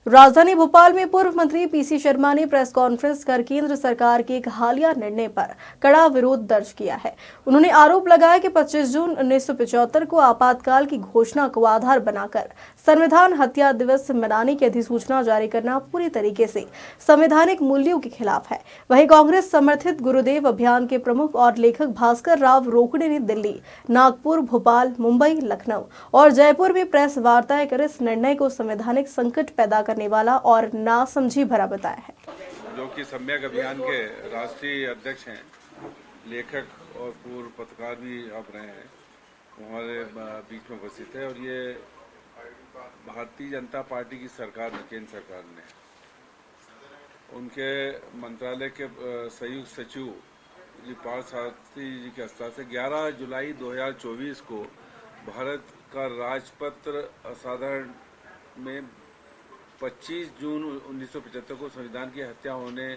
राजधानी भोपाल में पूर्व मंत्री पीसी शर्मा ने प्रेस कॉन्फ्रेंस कर केंद्र सरकार के एक हालिया निर्णय पर कड़ा विरोध दर्ज किया है। उन्होंने आरोप लगाया कि 25 जून 1975 को आपातकाल की घोषणा को आधार बनाकर संविधान हत्या दिवस मनाने की अधिसूचना जारी करना पूरी तरीके से संवैधानिक मूल्यों के खिलाफ है। वहीं कांग्रेस समर्थित गुरुदेव अभियान के प्रमुख और लेखक भास्कर राव रोकड़े ने दिल्ली, नागपुर, भोपाल, मुंबई, लखनऊ और जयपुर में प्रेस वार्ताएं कर इस निर्णय को संवैधानिक संकट पैदा करने वाला और नासमझी भरा बताया है। जो कि सम्यक अभियान के राष्ट्रीय अध्यक्ष हैं, लेखक और पूर्व पत्रकार भी आप रहे हैं, हमारे बीच में उपस्थित है। और ये भारतीय जनता पार्टी की सरकार ने, केंद्र सरकार ने, उनके मंत्रालय के संयुक्त सचिव जी पार्थ सारथी जी के हस्ताक्षर से 11 जुलाई 2024 को भारत का राजपत्र असाधारण में 25 जून 1975 को संविधान की हत्या होने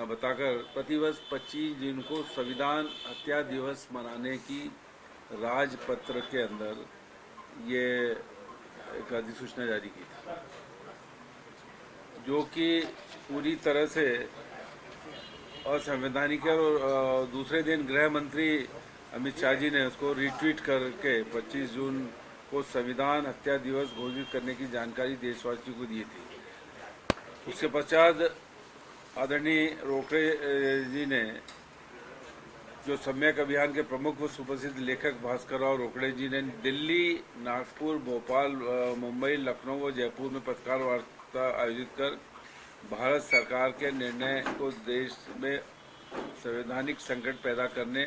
बताकर प्रतिवर्ष 25 जून को संविधान हत्या दिवस मनाने की राजपत्र के अंदर ये एक अधिसूचना जारी की थी, जो कि पूरी तरह से असंवैधानिक है। और दूसरे दिन गृह मंत्री अमित शाह जी ने उसको रिट्वीट करके 25 जून को संविधान हत्या दिवस घोषित करने की जानकारी देशवासियों को दी थी। उसके पश्चात आदरणीय रोकड़े जी ने, जो सम्यक अभियान के प्रमुख व सुप्रसिद्ध लेखक भास्कर राव रोकड़े जी ने दिल्ली, नागपुर, भोपाल, मुंबई, लखनऊ और जयपुर में पत्रकार वार्ता आयोजित कर भारत सरकार के निर्णय को देश में संवैधानिक संकट पैदा करने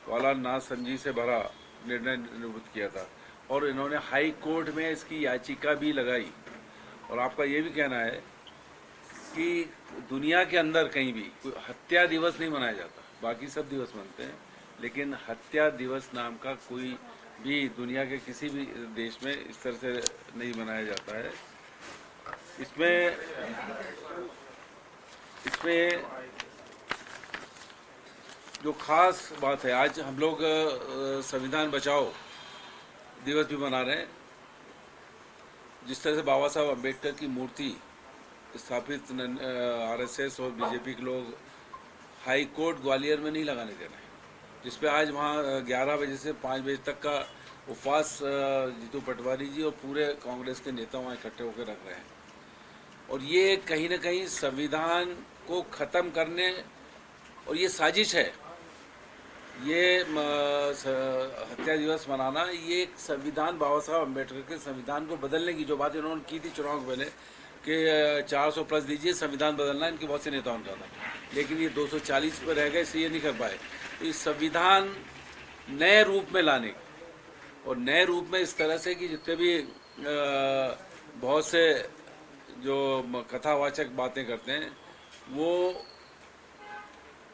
वाला नासमझी से भरा निर्णय निरूपित किया था। और इन्होंने हाई कोर्ट में इसकी याचिका भी लगाई। और आपका ये भी कहना है कि दुनिया के अंदर कहीं भी कोई हत्या दिवस नहीं मनाया जाता, बाकी सब दिवस मनते हैं, लेकिन हत्या दिवस नाम का कोई भी दुनिया के किसी भी देश में इस तरह से नहीं मनाया जाता है। इसमें जो खास बात है, आज हम लोग संविधान बचाओ दिवस भी मना रहे हैं। जिस तरह से बाबा साहब अम्बेडकर की मूर्ति स्थापित आरएसएस और बीजेपी के लोग हाई कोर्ट ग्वालियर में नहीं लगाने दे रहे हैं, जिसपे आज वहाँ 11 बजे से 5 बजे तक का उपवास जीतू पटवारी जी और पूरे कांग्रेस के नेता वहाँ इकट्ठे होकर रख रहे हैं। और ये कहीं ना कहीं संविधान को ख़त्म करने, और ये साजिश है, ये हत्या दिवस मनाना, ये एक संविधान, बाबा साहब अम्बेडकर के संविधान को बदलने की जो बात इन्होंने की थी चुनाव के पहले कि 400 प्लस दीजिए, संविधान बदलना, इनके बहुत से नेताओं ने कहा था, लेकिन ये 240 पर रह गए, इसलिए नहीं कर पाए। तो इस संविधान नए रूप में लाने, और नए रूप में इस तरह से कि जितने भी बहुत से जो कथावाचक बातें करते हैं, वो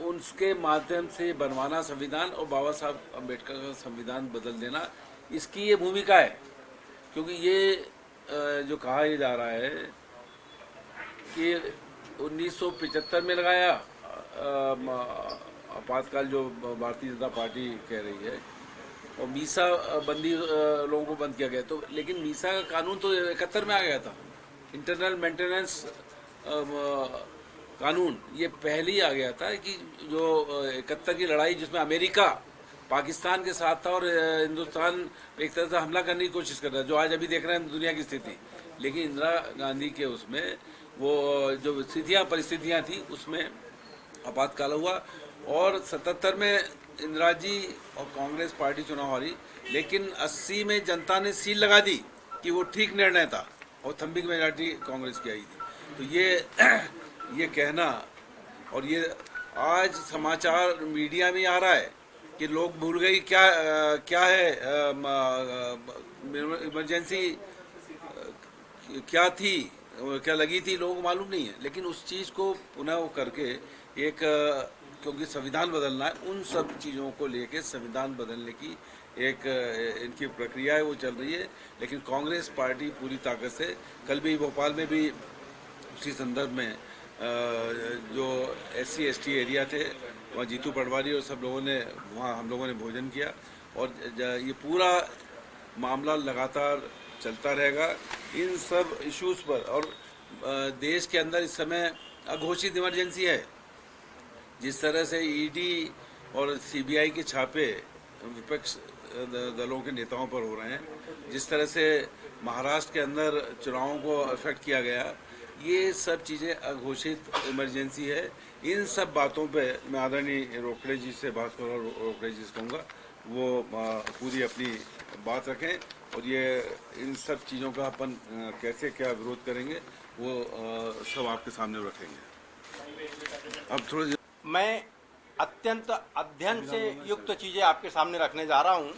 उनके माध्यम से बनवाना संविधान और बाबा साहब अम्बेडकर का संविधान बदल देना, इसकी ये भूमिका है। क्योंकि ये जो कहा ही जा रहा है कि 1975 में लगाया आपातकाल, जो भारतीय जनता पार्टी कह रही है, और मीसा बंदी लोगों को बंद किया गया। तो लेकिन मीसा का कानून तो 71 में आ गया था, इंटरनल मेंटेनेंस कानून ये पहले ही आ गया था कि जो 71 की लड़ाई जिसमें अमेरिका पाकिस्तान के साथ था और हिंदुस्तान एक तरह से हमला करने की कोशिश कर रहा है, जो आज अभी देख रहे हैं दुनिया की स्थिति। लेकिन इंदिरा गांधी के उसमें वो जो परिस्थितियाँ थी, उसमें आपातकाल हुआ और 77 में इंदिरा जी और कांग्रेस पार्टी चुनाव हारी, लेकिन 80 में जनता ने सील लगा दी कि वो ठीक निर्णय था और थम्बी की मेजॉरिटी कांग्रेस की आई थी। तो ये कहना, और ये आज समाचार मीडिया में आ रहा है कि लोग भूल गए क्या है इमरजेंसी क्या थी, क्या लगी थी, लोगों को मालूम नहीं है। लेकिन उस चीज़ को पुनः वो करके एक, क्योंकि संविधान बदलना है, उन सब चीज़ों को लेके संविधान बदलने की एक इनकी प्रक्रिया है, वो चल रही है। लेकिन कांग्रेस पार्टी पूरी ताकत से, कल भी भोपाल में भी उसी संदर्भ में जो SC/ST एरिया थे, वहाँ जीतू पटवारी और सब लोगों ने, वहाँ हम लोगों ने भोजन किया। और ये पूरा मामला लगातार चलता रहेगा इन सब इश्यूज़ पर। और देश के अंदर इस समय अघोषित इमरजेंसी है। जिस तरह से ईडी और सीबीआई के छापे विपक्ष दलों के नेताओं पर हो रहे हैं, जिस तरह से महाराष्ट्र के अंदर चुनावों को अफेक्ट किया गया, ये सब चीज़ें अघोषित इमरजेंसी है। इन सब बातों पे मैं आदरणीय रोकड़े जी से बात करूँगा, रोकड़े जी से कहूँगा वो पूरी अपनी बात रखें और ये इन सब चीज़ों का अपन कैसे क्या विरोध करेंगे वो सब आपके सामने रखेंगे। अब थोड़ी मैं अत्यंत अध्ययन से युक्त चीज़ें आपके सामने रखने जा रहा हूँ।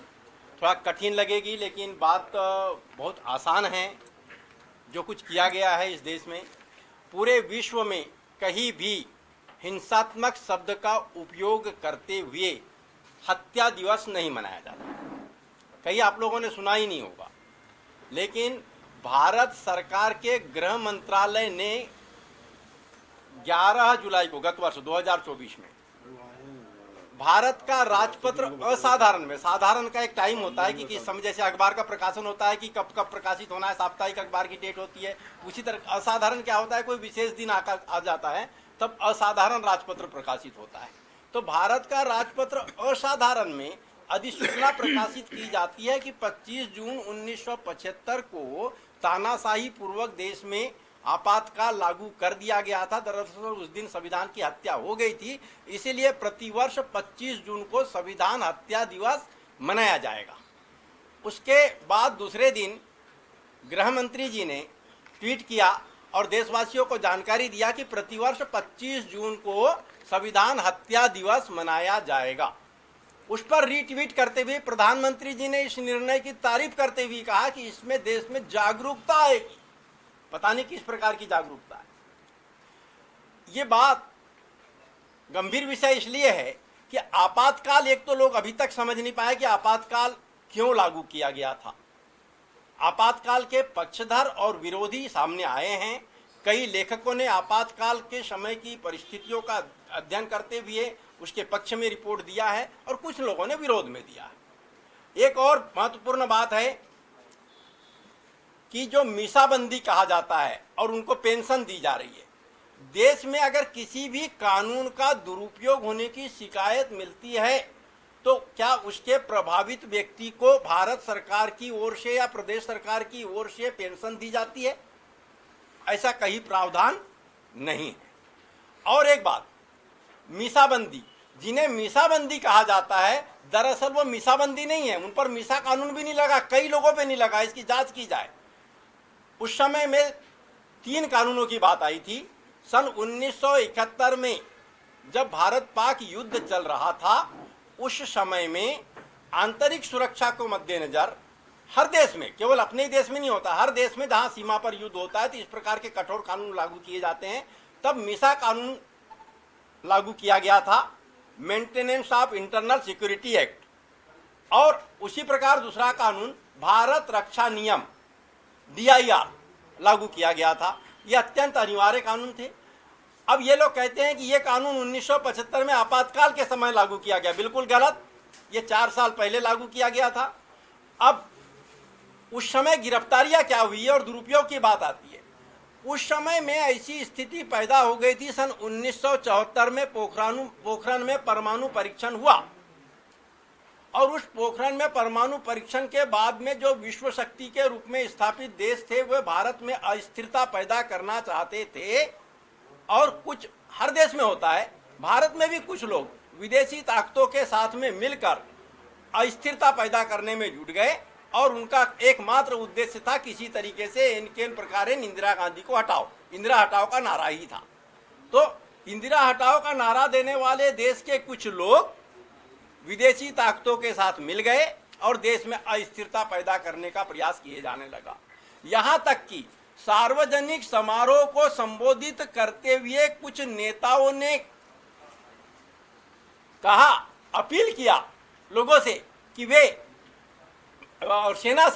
थोड़ा कठिन लगेगी लेकिन बात बहुत आसान है। जो कुछ किया गया है इस देश में, पूरे विश्व में कहीं भी हिंसात्मक शब्द का उपयोग करते हुए हत्या दिवस नहीं मनाया जाता। कहीं आप लोगों ने सुना ही नहीं होगा, लेकिन भारत सरकार के गृह मंत्रालय ने 11 जुलाई को गत वर्ष 2024 में भारत का राजपत्र असाधारण में, साधारण का एक टाइम होता है कि किस समय, जैसे अखबार का प्रकाशन होता है कि कब कब प्रकाशित होना है, साप्ताहिक अखबार की डेट होती है, उसी तरह असाधारण क्या होता है, कोई विशेष दिन आ जाता है तब असाधारण राजपत्र प्रकाशित होता है। तो भारत का राजपत्र असाधारण में अधिसूचना प्रकाशित की जाती है कि 25 जून 1975 को तानाशाही पूर्वक देश में आपातकाल लागू कर दिया गया था। दरअसल उस दिन संविधान की हत्या हो गई थी, इसीलिए प्रतिवर्ष 25 जून को संविधान हत्या दिवस मनाया जाएगा। उसके बाद दूसरे दिन गृह मंत्री जी ने ट्वीट किया और देशवासियों को जानकारी दिया कि प्रतिवर्ष 25 जून को संविधान हत्या दिवस मनाया जाएगा। उस पर रीट्वीट करते हुए प्रधानमंत्री जी ने इस निर्णय की तारीफ करते हुए कहा कि इसमें देश में जागरूकता आएगी। पता नहीं किस प्रकार की जागरूकता है। ये बात गंभीर विषय इसलिए है कि आपातकाल, एक तो लोग अभी तक समझ नहीं पाए कि आपातकाल क्यों लागू किया गया था। आपातकाल के पक्षधर और विरोधी सामने आए हैं। कई लेखकों ने आपातकाल के समय की परिस्थितियों का अध्ययन करते हुए उसके पक्ष में रिपोर्ट दिया है और कुछ लोगों ने विरोध में दिया है। एक और महत्वपूर्ण बात है कि जो मीसाबंदी कहा जाता है और उनको पेंशन दी जा रही है, देश में अगर किसी भी कानून का दुरुपयोग होने की शिकायत मिलती है तो क्या उसके प्रभावित व्यक्ति को भारत सरकार की ओर से या प्रदेश सरकार की ओर से पेंशन दी जाती है? ऐसा कहीं प्रावधान नहीं है। और एक बात, मीसाबंदी, जिन्हें मीसाबंदी कहा जाता है, दरअसल वो मीसाबंदी नहीं है, उन पर मीसा कानून भी नहीं लगा, कई लोगों पे नहीं लगा। इसकी जांच की जाए। उस समय में 3 कानूनों की बात आई थी। सन 1971 में जब भारत पाक युद्ध चल रहा था, उस समय में आंतरिक सुरक्षा को मद्देनजर हर देश में, केवल अपने ही देश में नहीं होता, हर देश में जहां सीमा पर युद्ध होता है तो इस प्रकार के कठोर कानून लागू किए जाते हैं। तब मीसा कानून लागू किया गया था, maintenance of internal security act. और उसी प्रकार दूसरा कानून भारत रक्षा नियम DIR लागू किया गया था। ये अत्यंत अनिवार्य कानून थे। अब ये लोग कहते हैं कि ये कानून 1975 में आपातकाल के समय लागू किया गया। बिल्कुल गलत। ये 4 साल पहले लागू किया गया था। अब उस समय गिरफ्तारियां क्या हुई है और दुरुपयोग की बात आती है। उस समय में ऐसी स्थिति पैदा हो गई थी, सन 1974 में पोखरण में परमाणु परीक्षण हुआ और उस पोखरण में परमाणु परीक्षण के बाद में जो विश्व शक्ति के रूप में स्थापित देश थे वे भारत में अस्थिरता पैदा करना चाहते थे। और कुछ हर देश में होता है, भारत में भी कुछ लोग विदेशी ताकतों के साथ में मिलकर अस्थिरता पैदा करने में जुट गए और उनका एकमात्र उद्देश्य था किसी तरीके से इनके प्रकार इंदिरा गांधी को हटाओ। इंदिरा हटाओ का नारा ही था। तो इंदिरा हटाओ का नारा देने वाले देश के कुछ लोग विदेशी ताकतों के साथ मिल गए और देश में अस्थिरता पैदा करने का प्रयास किए जाने लगा। यहां तक कि सार्वजनिक समारोह को संबोधित करते हुए कुछ नेताओं ने कहा, अपील किया लोगों से कि वे, और सेना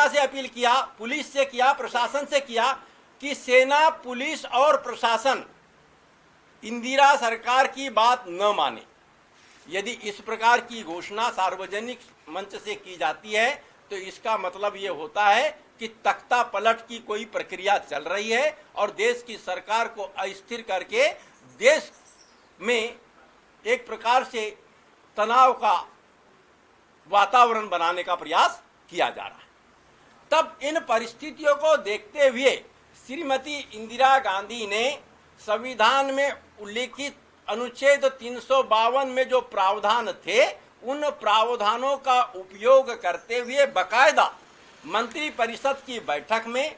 से अपील किया, पुलिस से किया, प्रशासन से किया कि सेना, पुलिस और प्रशासन इंदिरा सरकार की बात न माने। यदि इस प्रकार की घोषणा सार्वजनिक मंच से की जाती है तो इसका मतलब ये होता है कि तख्ता पलट की कोई प्रक्रिया चल रही है और देश की सरकार को अस्थिर करके देश में एक प्रकार से तनाव का वातावरण बनाने का प्रयास किया जा रहा है। तब इन परिस्थितियों को देखते हुए श्रीमती इंदिरा गांधी ने संविधान में उल्लिखित अनुच्छेद 352 में जो प्रावधान थे उन प्रावधानों का उपयोग करते हुए बकायदा मंत्रिपरिषद की बैठक में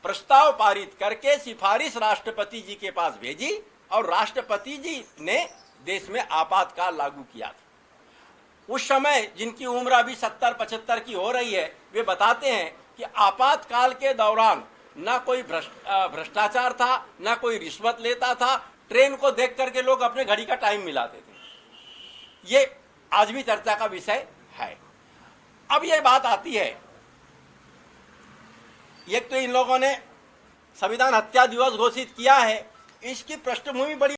प्रस्ताव पारित करके सिफारिश राष्ट्रपति जी के पास भेजी और राष्ट्रपति जी ने देश में आपातकाल लागू किया था। उस समय जिनकी उम्र अभी 70-75 की हो रही है वे बताते हैं कि आपातकाल के दौरान ना कोई भ्रष्टाचार था, ना कोई रिश्वत लेता था। ट्रेन को देख करके लोग अपने घड़ी का टाइम मिलाते थे। ये आज भी चर्चा का विषय है। अब ये बात आती है, एक तो इन लोगों ने संविधान हत्या दिवस घोषित किया है, इसकी पृष्ठभूमि बड़ी